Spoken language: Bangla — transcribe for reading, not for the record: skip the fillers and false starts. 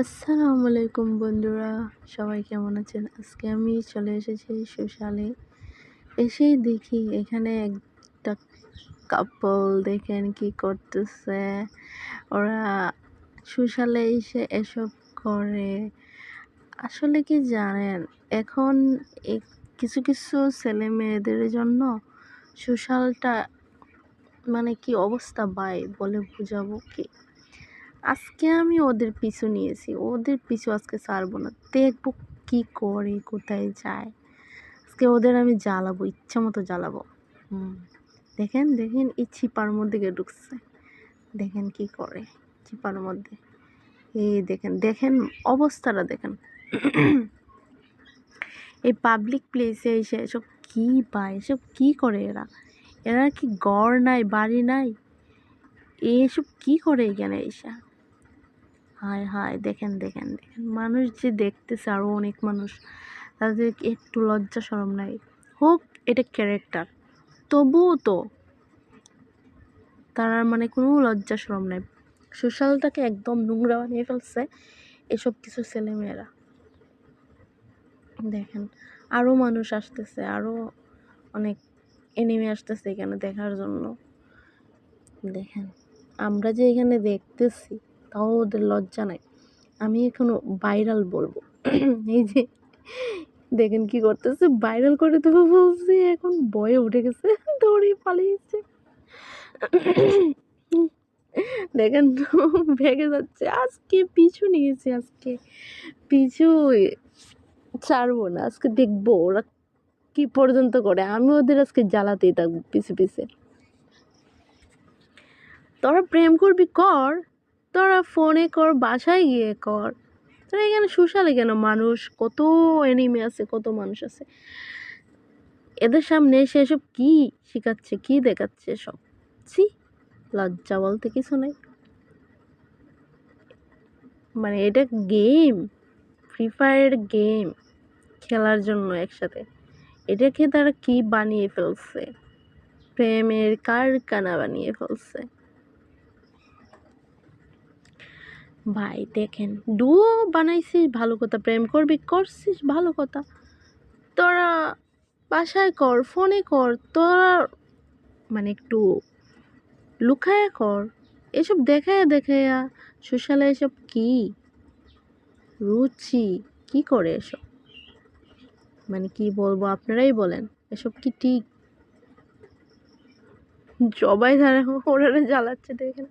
আসসালামু আলাইকুম বন্ধুরা, সবাই কেমন আছেন? আজকে আমি চলে এসেছি সোশ্যালে। এসেই দেখি এখানে একটা কাপল, দেখেন কি করতেছে। ওরা সোশ্যালে এসে এসব করে। আসলে কি জানেন, এখন এই কিছু কিছু ছেলে মেয়েদের জন্য সোশ্যালটা মানে কি অবস্থা ভাই বলে বুঝাবো কি। আজকে আমি ওদের পিছু নিয়েছি, ওদের পিছু আজকে ছাড়বো না, দেখবো কি করে, কোথায় যায়। আজকে ওদের আমি জ্বালাবো, ইচ্ছা মতো জ্বালাবো। দেখেন দেখেন, এই ছিপার মধ্যে গিয়ে ঢুকছে, দেখেন কি করে চিপার মধ্যে। এই দেখেন দেখেন অবস্থাটা দেখেন। এই পাবলিক প্লেসে এসে এসব কি পায়, এসব কি করে এরা। এরা কি ঘর নাই, বাড়ি নাই, এসব কি করে এখানে এসে। হায় হায়, দেখেন দেখেন দেখেন, মানুষ যে দেখতেছে, আরও অনেক মানুষ, তাদের একটু লজ্জা শরম নাই। হোক এটা ক্যারেক্টার, তবুও তো তারা মানে কোনো লজ্জা শরম নাই। সোশ্যালটাকে একদম নোংরা বানিয়ে ফেলছে এসব কিছু ছেলেমেয়েরা। দেখেন আরও মানুষ আসতেছে, আরও অনেক এনিমি আসতেছে এখানে দেখার জন্য। দেখেন আমরা যে এখানে দেখতেছি, তাও ওদের লজ্জা নাই। আমি এখনো ভাইরাল বলবো। এই যে দেখেন কি করতেছে, ভাইরাল করে দেবো বলছি, এখন ভয়ে উঠে গেছে, দৌড়ে পালিয়েছে। দেখেন তো ভেগে যাচ্ছে। আজকে পিছু নিয়েছি, আজকে পিছু ছাড়বো না, আজকে দেখবো ওরা কি পর্যন্ত করে। আমি ওদের আজকে জ্বালাতেই থাকবো পিছে পিছে। তোরা প্রেম করবি কর, তোরা ফোনে কর, বাসায় গিয়ে কর। তোরা এখানে সোশ্যালে কেন? মানুষ কত এনিমি আছে, কত মানুষ আছে, এদের সামনে এসে এসব কি শিখাচ্ছে, কি দেখাচ্ছে সব। ছি, লজ্জা বলতে কিছু নেই। মানে এটা গেম, ফ্রি ফায়ার গেম খেলার জন্য একসাথে, এটাকে তারা কি বানিয়ে ফেলছে, প্রেমের কারখানা বানিয়ে ফেলছে। ভাই দেখেন, ডুও বানাইছিস ভালো কথা, প্রেম করবি করছিস ভালো কথা, তোরা বাসায় কর, ফোনে কর, তোরা মানে একটু লুকায়া কর। এসব দেখায়া দেখায়া সোশ্যালে এসব কি রুচি, কি করে এসব, মানে কি বলবো, আপনারাই বলেন এসব কি ঠিক? সবাই তারা ওরা জ্বালাচ্ছে দেখেন।